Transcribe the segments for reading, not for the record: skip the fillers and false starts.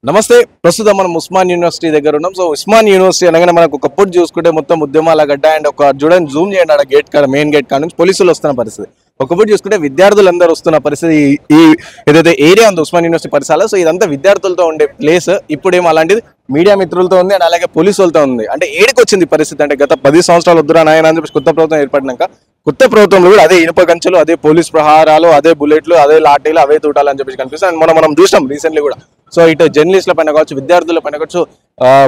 నమస్తే. ప్రస్తుతం మనం ఉస్మాన్ యూనివర్సిటీ దగ్గర ఉన్నాం. సో ఉస్మాన్ యూనివర్సిటీ అనగానే మనకు ఒకప్పుడు చూసుకుంటే మొత్తం ఉద్యమాల గడ్డ అండ్ ఒక చూడండి జూమ్ చేయండి ఆడ గేట్ కాడ మెయిన్ గేట్ కాడ నుంచి పోలీసులు వస్తున్న పరిస్థితి. ఒకప్పుడు చూసుకుంటే విద్యార్థులందరూ వస్తున్న పరిస్థితి ఈ ఏదైతే ఏరియా ఉందో ఉస్మాన్ యూనివర్సిటీ పరిసరాలు, సో ఇదంతా విద్యార్థులతో ఉండే ప్లేస్. ఇప్పుడేమో అలాంటిది మీడియా మిత్రులతో ఉంది అండ్ అలాగే పోలీసులతో ఉంది. అంటే ఏడికి వచ్చింది పరిస్థితి అంటే గత 10 సంవత్సరాలు వద్దురా నాయన అని చెప్పి కొత్త ప్రభుత్వం ఏర్పడినాక కొత్త ప్రభుత్వంలో కూడా అదే ఇనుప కంచెలు, అదే పోలీస్ ప్రహారాలు, అదే బుల్లెట్లు, అదే లాఠీలు, అవే తూటాలు అని చెప్పి కనిపిస్తుంది. అండ్ మనం చూసాం రీసెంట్లీ కూడా. సో ఇటు జర్నలిస్టుల పైన కావచ్చు, విద్యార్థుల పైన కావచ్చు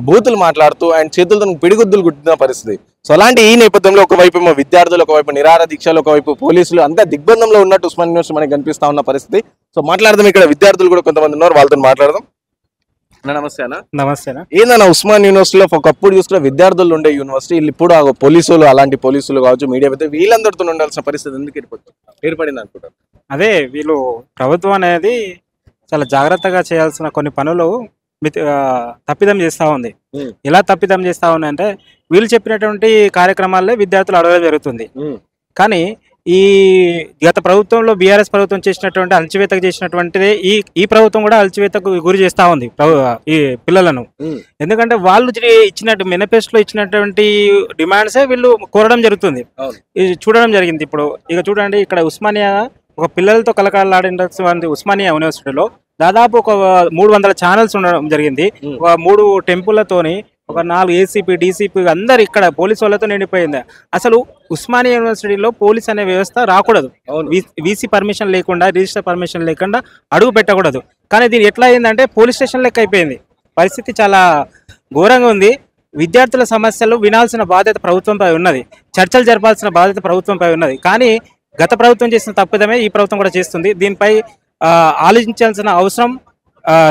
బూతులు మాట్లాడుతూ అండ్ చేతులతో పిడిగుద్దులు గుట్టిన పరిస్థితి. సో అలాంటి ఈ నేపథ్యంలో ఒకవైపు ఏమో విద్యార్థులు, ఒకవైపు నిరాహార దీక్షలు, ఒకవైపు పోలీసులు అంతా దిగ్బంధంలో ఉన్నట్టు ఉస్మాన్ యూనివర్సిటీ మనకి కనిపిస్తా ఉన్న పరిస్థితి. సో మాట్లాడదాం, ఇక్కడ విద్యార్థులు కూడా కొంతమంది ఉన్నారు, వాళ్ళతో మాట్లాడదాం. నమస్తే అన్న. నమస్తే. ఏందన్న ఉస్మాన్ యూనివర్సిటీలో ఒకప్పుడు చూసుకున్న విద్యార్థులు ఉండే యూనివర్సిటీ ఇప్పుడు పోలీసులు, అలాంటి పోలీసులు కావచ్చు, మీడియా పెద్ద వీళ్ళందరితో ఉండాల్సిన పరిస్థితి ఎందుకు ఏర్పడింది అనుకుంటారు? అదే వీళ్ళు ప్రభుత్వం అనేది చాలా జాగ్రత్తగా చేయాల్సిన కొన్ని పనులు తప్పిదం చేస్తూ ఉంది. ఎలా తప్పిదం చేస్తూ ఉంది అంటే వీళ్ళు చెప్పినటువంటి కార్యక్రమాలే విద్యార్థులు అడగడం జరుగుతుంది. కానీ ఈ గత ప్రభుత్వంలో బీఆర్ఎస్ ప్రభుత్వం చేసినటువంటి అణచివేతకు చేసినటువంటిది ఈ ప్రభుత్వం కూడా అణచివేతకు గురి చేస్తూ ఉంది ఈ పిల్లలను. ఎందుకంటే వాళ్ళు ఇచ్చినట్టు మేనిఫెస్టోలో ఇచ్చినటువంటి డిమాండ్సే వీళ్ళు కోరడం జరుగుతుంది, చూడడం జరిగింది. ఇప్పుడు ఇక చూడండి, ఇక్కడ ఉస్మానియా ఒక పిల్లలతో కలకాలాడిన ఉస్మానియా యూనివర్సిటీలో దాదాపు ఒక 300 ఛానల్స్ ఉండడం జరిగింది. ఒక 3 టెంపుల్లతోని ఒక 4 ఏసీపీ, డీసీపీ అందరు ఇక్కడ పోలీసు వాళ్ళతో నిండిపోయింది. అసలు ఉస్మానియా యూనివర్సిటీలో పోలీస్ అనే వ్యవస్థ రాకూడదు. వీసీ పర్మిషన్ లేకుండా, రిజిస్టర్ పర్మిషన్ లేకుండా అడుగు పెట్టకూడదు. కానీ దీని ఎట్లా అయిందంటే పోలీస్ స్టేషన్ లెక్క అయిపోయింది. పరిస్థితి చాలా ఘోరంగా ఉంది. విద్యార్థుల సమస్యలు వినాల్సిన బాధ్యత ప్రభుత్వంపై ఉన్నది, చర్చలు జరపాల్సిన బాధ్యత ప్రభుత్వంపై ఉన్నది. కానీ గత ప్రభుత్వం చేసిన తప్పిదమే ఈ ప్రభుత్వం కూడా చేస్తుంది. దీనిపై ఆలోచించాల్సిన అవసరం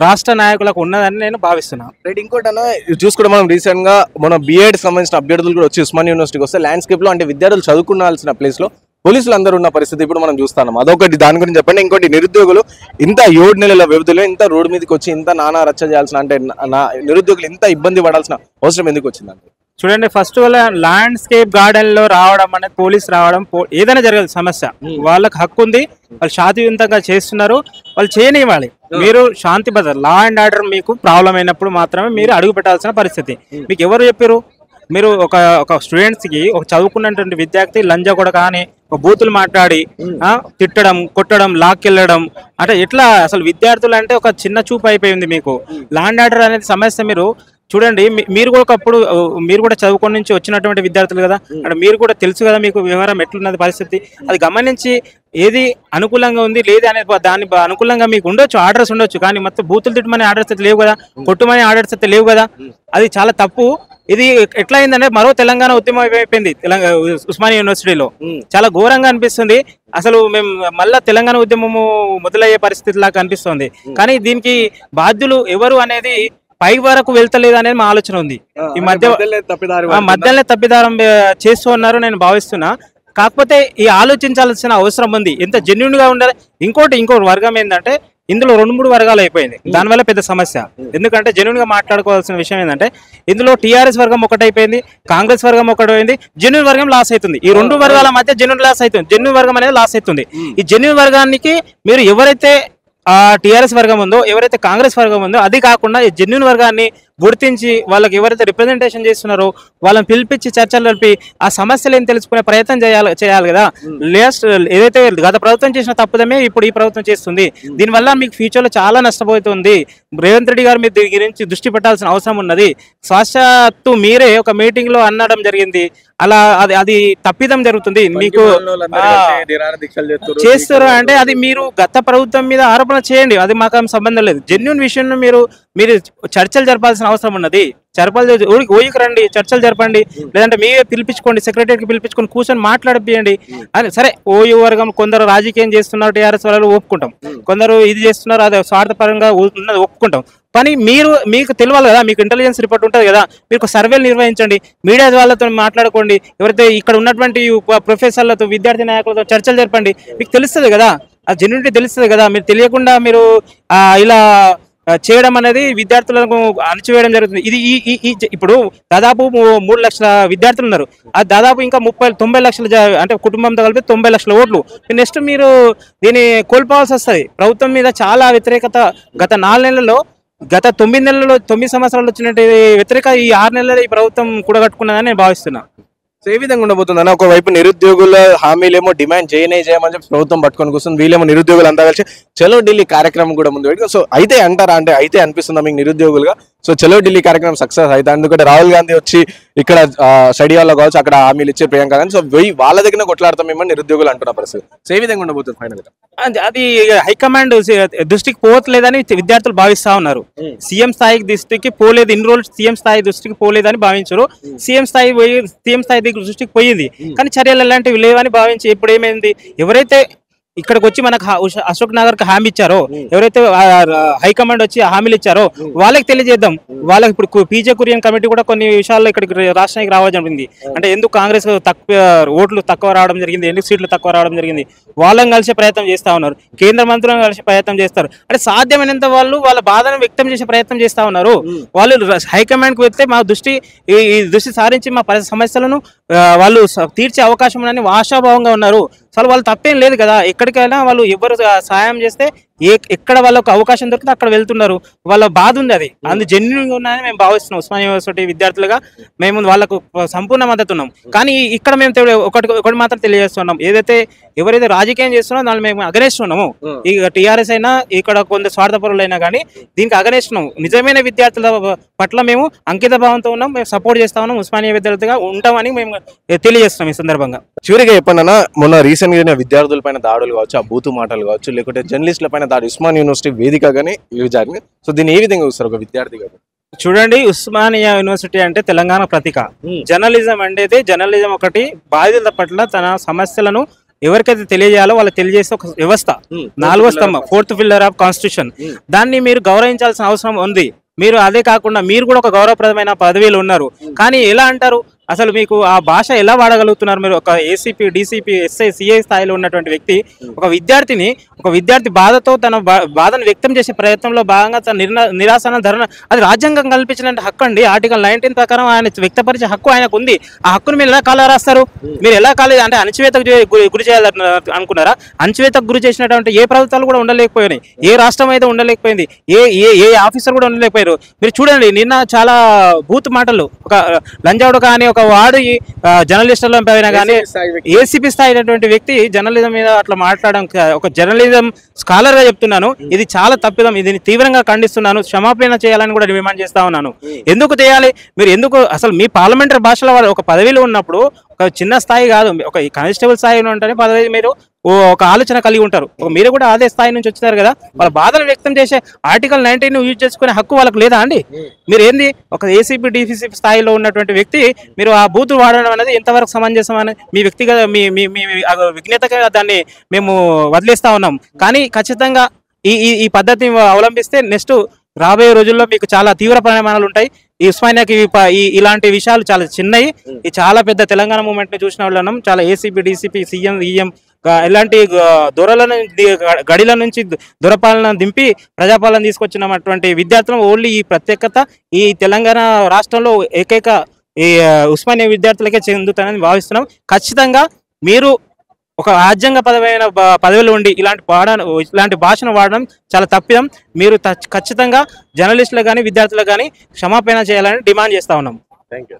రాష్ట్ర నాయకులకు ఉన్నదని నేను భావిస్తున్నాను. రైట్. ఇంకోటన్నా చూసుకుంటే మనం రీసెంట్ గా మన బీఎడ్ సంబంధించిన అభ్యర్థులు కూడా వచ్చి ఉస్మాన్ యూనివర్సిటీకి వస్తే ల్యాండ్స్కేప్ లో అంటే విద్యార్థులు చదువుకున్నాల్సిన ప్లేస్ లో పోలీసులు అందరూ ఉన్న పరిస్థితి ఇప్పుడు మనం చూస్తున్నాం. అదొకటి, దాని గురించి చెప్పండి. ఇంకోటి, నిరుద్యోగులు ఇంత 7 నెలల వ్యవధిలో ఇంత రోడ్డు మీదకి వచ్చి ఇంత నానా రచ్చ చేయాల్సిన అంటే నిరుద్యోగులు ఇంత ఇబ్బంది పడాల్సిన అవసరం ఎందుకు వచ్చిందంటే చూడండి, ఫస్ట్ ల్యాండ్స్కేప్ గార్డెన్ లో రావడం అనేది పోలీస్ రావడం ఏదైనా జరగదు సమస్య. వాళ్ళకి హక్కు ఉంది, వాళ్ళు శాంతియుతంగా చేస్తున్నారు, వాళ్ళు చేయనివ్వాలి. మీరు శాంతి భద్రత, లా అండ్ ఆర్డర్ మీకు ప్రాబ్లం అయినప్పుడు మాత్రమే మీరు అడుగు పెట్టాల్సిన పరిస్థితి. మీకు ఎవరు చెప్పారు? మీరు ఒక స్టూడెంట్స్ కి, ఒక చదువుకున్నటువంటి విద్యార్థి లంజా కూడా కానీ ఒక బూతులు మాట్లాడి తిట్టడం, కొట్టడం, లాక్కెళ్ళడం అంటే ఎట్లా? అసలు విద్యార్థులు అంటే ఒక చిన్న చూపు అయిపోయింది మీకు. లా అండ్ ఆర్డర్ అనేది సమస్య మీరు చూడండి. మీరు కూడా ఒకప్పుడు మీరు కూడా చదువుకొని నుంచి వచ్చినటువంటి విద్యార్థులు కదా, అంటే మీరు కూడా తెలుసు కదా మీకు వ్యవహారం ఎట్లున్నది పరిస్థితి. అది గమనించి ఏది అనుకూలంగా ఉంది లేదు అనేది దాని అనుకూలంగా మీకు ఉండొచ్చు, ఆర్డర్స్ ఉండొచ్చు. కానీ మొత్తం బూతులు తిట్టమని ఆర్డర్స్ అయితే లేవు కదా, కొట్టుమని ఆర్డర్స్ అయితే లేవు కదా. అది చాలా తప్పు. ఇది ఎట్లా అయిందంటే మరో తెలంగాణ ఉద్యమం అయిపోయింది ఉస్మానియా యూనివర్సిటీలో. చాలా ఘోరంగా అనిపిస్తుంది. అసలు మేము మళ్ళా తెలంగాణ ఉద్యమము మొదలయ్యే పరిస్థితి లాగా అనిపిస్తుంది. కానీ దీనికి బాధ్యులు ఎవరు అనేది పై వరకు వెళ్తలేదు అనేది మా ఆలోచన ఉంది. ఈ మధ్యలో తప్పిదారం చేస్తూ ఉన్నారు నేను భావిస్తున్నా. కాకపోతే ఈ ఆలోచించాల్సిన అవసరం ఉంది, ఎంత జెన్యున్ గా ఉండాలి. ఇంకో వర్గం ఏంటంటే ఇందులో 2-3 వర్గాలు అయిపోయింది. దానివల్ల పెద్ద సమస్య. ఎందుకంటే జెన్యున్ గా మాట్లాడుకోవాల్సిన విషయం ఏంటంటే ఇందులో టీఆర్ఎస్ వర్గం ఒకటైపోయింది, కాంగ్రెస్ వర్గం ఒకటైపోయింది, జెన్యున్ వర్గం లాస్ అవుతుంది. ఈ 2 వర్గాల మధ్య జెన్యున్ లాస్ అవుతుంది, జెన్యున్ వర్గం అనేది లాస్ అవుతుంది. ఈ జెన్యున్ వర్గానికి మీరు ఎవరైతే టీఆర్ఎస్ వర్గం ఉందో, ఎవరైతే కాంగ్రెస్ వర్గం ఉందో, అది కాకుండా ఈ జెన్యున్ వర్గాన్ని గుర్తించి వాళ్ళకి ఎవరైతే రిప్రజెంటేషన్ చేస్తున్నారో వాళ్ళని పిలిపించి చర్చలు జరిపి ఆ సమస్యలు ఏం తెలుసుకునే ప్రయత్నం చేయాలి కదా. ఏదైతే గత ప్రభుత్వం చేసిన తప్పుదమే ఇప్పుడు ఈ ప్రభుత్వం చేస్తుంది. దీనివల్ల మీకు ఫ్యూచర్ లో చాలా నష్టపోతుంది. రేవంత్ రెడ్డి గారు మీ దీని గురించి దృష్టి పెట్టాల్సిన అవసరం ఉన్నది. సాక్షాత్తు మీరే ఒక మీటింగ్ లో అనడం జరిగింది. అలా అది తప్పిదం జరుగుతుంది. మీకు చేస్తారు అంటే అది మీరు గత ప్రభుత్వం మీద ఆరోపణ చేయండి, అది మాకు సంబంధం లేదు. జెన్యున్ విషయంలో మీరు చర్చలు జరపాల్సిన అవసరం ఉన్నది. ఓయికి రండి, చర్చలు జరపండి, లేదంటే మీరే పిలిపించుకోండి, సెక్రటరీకి పిలిపించుకొని కూర్చొని మాట్లాడిపియండి అని. సరే, ఓయూ వర్గం కొందరు రాజకీయం చేస్తున్నారు, టీఆర్ఎస్ వాళ్ళు ఒప్పుకుంటాం, కొందరు ఇది చేస్తున్నారు, అది స్వార్థపరంగా ఉన్నది ఒప్పుకుంటాం. కానీ మీకు తెలియాలి కదా, మీకు ఇంటెలిజెన్స్ రిపోర్ట్ ఉంటుంది కదా, మీరు సర్వేలు నిర్వహించండి, మీడియా వాళ్ళతో మాట్లాడుకోండి, ఎవరైతే ఇక్కడ ఉన్నటువంటి ప్రొఫెసర్లతో, విద్యార్థి నాయకులతో చర్చలు జరపండి. మీకు తెలుస్తుంది కదా, ఆ జెన్యూనిటీ తెలుస్తుంది కదా. మీరు తెలియకుండా మీరు ఇలా చేయడం అనేది విద్యార్థులకు అణచివేయడం జరుగుతుంది. ఇది ఇప్పుడు దాదాపు 3 లక్షల విద్యార్థులు ఉన్నారు. అది దాదాపు ఇంకా 90 లక్షల అంటే కుటుంబంతో కలిపి 90 లక్షల ఓట్లు. నెక్స్ట్ మీరు దీన్ని కోల్పోవాల్సి వస్తుంది. ప్రభుత్వం మీద చాలా వ్యతిరేకత గత 4 నెలల్లో గత 9 నెలల్లో 9 సంవత్సరాలు వచ్చినట్టు వ్యతిరేక ఈ 6 నెలల్లో ఈ ప్రభుత్వం కూడగట్టుకున్నదని నేను భావిస్తున్నా. సో ఏ విధంగా ఉండబోతుందన్న, ఒకవైపు నిరుద్యోగుల హామీలేమో డిమాండ్ చేయమని చెప్పి ప్రభుత్వం పట్టుకొని కూర్చుంది, వీళ్ళేమో నిరుద్యోగులు అంతా కలిసి చలో ఢిల్లీ కార్యక్రమం కూడా ముందు పెట్టుకో. సో అయితే అంటారా, అంటే అయితే అనిపిస్తుందా మీకు నిరుద్యోగులుగా సో చలో ఢిల్లీ కార్యక్రమం సక్సెస్ అయితే? ఎందుకంటే రాహుల్ గాంధీ వచ్చి ఇక్కడ స్టడీ హాల్లో కావచ్చు, అక్కడ హామీలు ఇచ్చే ప్రియాంక గాంధీ, సో వాళ్ళ దగ్గర కొట్లాడతామేమో నిరుద్యోగులు అంటున్న పరిస్థితి. సో ఏ విధంగా ఉండబోతుంది ఫైనల్ గా? అది హైకమాండ్ దృష్టికి పోవట్లేదని విద్యార్థులు భావిస్తా ఉన్నారు. సీఎం స్థాయి దృష్టికి పోలేదు, ఇన్ని రోజులు సీఎం స్థాయి దృష్టికి పోలేదని భావించారు. సీఎం స్థాయి దృష్టికి పోయింది, కానీ చర్యలు ఎలాంటివి లేవని భావించి ఇప్పుడు ఏమైంది, ఎవరైతే ఇక్కడికి వచ్చి మనకు అశోక్ నగర్ కి హామీ ఇచ్చారో, ఎవరైతే హైకమాండ్ వచ్చి హామీలు ఇచ్చారో వాళ్ళకి తెలియజేద్దాం. వాళ్ళకి ఇప్పుడు పీజే కురియన్ కమిటీ కూడా కొన్ని విషయాల్లో ఇక్కడికి రాష్ట్రానికి రావడం జరిగింది. అంటే ఎందుకు కాంగ్రెస్ ఓట్లు తక్కువ రావడం జరిగింది, ఎందుకు సీట్లు తక్కువ రావడం జరిగింది, వాళ్ళని కలిసే ప్రయత్నం చేస్తా ఉన్నారు. కేంద్ర మంత్రులను కలిసే ప్రయత్నం చేస్తారు. అంటే సాధ్యమైనంత వాళ్ళ బాధను వ్యక్తం చేసే ప్రయత్నం చేస్తా ఉన్నారు. వాళ్ళు హైకమాండ్ కు వెళ్తే మా ఈ దృష్టి సారించి మా సమస్యలను వాళ్ళు తీర్చే అవకాశం ఉందని ఆశాభావంగా ఉన్నారు. అసలు వాళ్ళు తప్పేం లేదు కదా, ఎక్కడికైనా వాళ్ళు ఎవరు సాయం చేస్తే ఎక్కడ వాళ్ళకు అవకాశం దొరికితే అక్కడ వెళ్తున్నారు. వాళ్ళ బాధ ఉంది, అది జెన్యున్ ఉన్నాయని మేము భావిస్తున్నాం. ఉస్మానియా యూనివర్సిటీ విద్యార్థులుగా మేము వాళ్ళకు సంపూర్ణ మద్దతు ఉన్నాం. కానీ ఇక్కడ మేము ఒకటి మాత్రం తెలియజేస్తున్నాం, ఎవరైతే రాజకీయం చేస్తున్నారో దాన్ని మేము అగనేస్తున్నాము. ఇక టీఆర్ఎస్ అయినా ఇక్కడ కొంత స్వార్థపరులైనా కానీ దీనికి అగనేస్తున్నాం. నిజమైన విద్యార్థుల పట్ల మేము అంకిత భావంతో ఉన్నాం, మేము సపోర్ట్ చేస్తా ఉన్నాం, ఉస్మానియా విద్యార్థిగా ఉంటామని మేము తెలియజేస్తున్నాం. ఈ సందర్భంగా చివరిగా చెప్పండి, మొన్న రీసెంట్ గా విద్యార్థుల పైన దాడులు కావచ్చు, ఆ బూతు మాటలు కావచ్చు, లేకుంటే జర్నలిస్టుల పైన దాడి ఉస్మానియా యూనివర్సిటీ వేదికగానే ఇవి జరిగింది. సో దీన్ని ఏ విధంగా చూస్తారు ఒక విద్యార్థిగా? చూడండి, ఉస్మానియా యూనివర్సిటీ అంటే తెలంగాణ ప్రతీక. జర్నలిజం అంటే జర్నలిజం ఒకటి బాధితుల పట్ల తన సమస్యలను ఎవరికైతే తెలియజేయాలో వాళ్ళకి తెలియజేసే ఒక వ్యవస్థ, 4వ స్తంభం, 4th పిల్లర్ ఆఫ్ కాన్స్టిట్యూషన్. దాన్ని మీరు గౌరవించాల్సిన అవసరం ఉంది. మీరు అదే కాకుండా మీరు కూడా ఒక గౌరవప్రదమైన పదవిలో ఉన్నారు, కానీ ఎలా అంటారు, అసలు మీకు ఆ భాష ఎలా వాడగలుగుతున్నారు? మీరు ఒక ఏసీపీ, డీసీపీ, ఎస్ఐ, సిఐ స్థాయిలో ఉన్నటువంటి వ్యక్తి ఒక విద్యార్థి బాధతో తన బాధను వ్యక్తం చేసే ప్రయత్నంలో భాగంగా తన నిరాశన ధరణ, అది రాజ్యాంగం కల్పించిన హక్కు అండి. ఆర్టికల్ 19 ప్రకారం ఆయన వ్యక్తపరిచే హక్కు ఆయనకు ఉంది. ఆ హక్కును మీరు ఎలా కాల రాస్తారు? మీరు ఎలా కాలేదు అంటే అణచివేతకు గురి చేయాలని అనుకున్నారా? అణచివేతకు గురి చేసినటువంటి ఏ ప్రభుత్వాలు కూడా ఉండలేకపోయినాయి, ఏ రాష్ట్రం అయితే ఉండలేకపోయింది, ఏ ఆఫీసర్ కూడా ఉండలేకపోయారు. మీరు చూడండి, నిన్న చాలా బూత్ మాటలు, ఒక లంజావుడు కానీ ఒక వాడు జర్నలిస్టుల పైన కానీ ఏసీపీ స్థాయి అయినటువంటి వ్యక్తి జర్నలిజం మీద అట్లా మాట్లాడడం, ఒక జర్నలిజం స్కాలర్ గా చెప్తున్నాను, ఇది చాలా తప్పిదం. ఇది తీవ్రంగా ఖండిస్తున్నాను. క్షమాపణ చేయాలని కూడా డిమాండ్ చేస్తా ఉన్నాను. ఎందుకు చేయాలి? మీరు ఎందుకు అసలు మీ పార్లమెంటరీ భాషలో ఒక పదవిలో ఉన్నప్పుడు, ఒక చిన్న స్థాయి కాదు, ఒక కానిస్టేబుల్ స్థాయి ఉంటేనే పదవి మీరు ఒక ఆలోచన కలిగి ఉంటారు. మీరు కూడా అదే స్థాయి నుంచి వచ్చారు కదా, వాళ్ళ బాధను వ్యక్తం చేసే ఆర్టికల్ 19 యూజ్ చేసుకునే హక్కు వాళ్ళకు లేదా అండి? మీరు ఏంది ఒక ఏసీపీ, డీసీపీ స్థాయిలో ఉన్నటువంటి వ్యక్తి మీరు ఆ బూత్ వాడడం అనేది ఎంతవరకు సమంజసం అని మీ వ్యక్తిగత మీ విజ్ఞతగా దాన్ని మేము వదిలేస్తా ఉన్నాం. కానీ ఖచ్చితంగా ఈ పద్ధతిని అవలంబిస్తే నెక్స్ట్ రాబోయే రోజుల్లో మీకు చాలా తీవ్ర పరిణామాలు ఉంటాయి. ఈ ఉస్మానియాకి ఇలాంటి విషయాలు చాలా చిన్నవి, ఈ చాలా పెద్ద తెలంగాణ మూవ్మెంట్ ని చూసిన వాళ్ళం. చాలా ఏసీపీ, డీసీపీ, సీఎం, ఈఎం ఇలాంటి దొరలను గడిల నుంచి దొరపాలన దింపి ప్రజాపాలన తీసుకొచ్చినటువంటి విద్యార్థులు ఓన్లీ ఈ ప్రత్యేకత ఈ తెలంగాణ రాష్ట్రంలో ఏకైక ఈ ఉస్మానియా విద్యార్థులకే చెందుతానని భావిస్తున్నాం. ఖచ్చితంగా మీరు ఒక రాజ్యాంగపరమైన పదవిలో ఉండి ఇలాంటి భాషను వాడడం చాలా తప్పిదం. మీరు ఖచ్చితంగా జర్నలిస్టులకు కానీ విద్యార్థులకు కానీ క్షమాపణ చేయాలని డిమాండ్ చేస్తా ఉన్నాం. Thank you.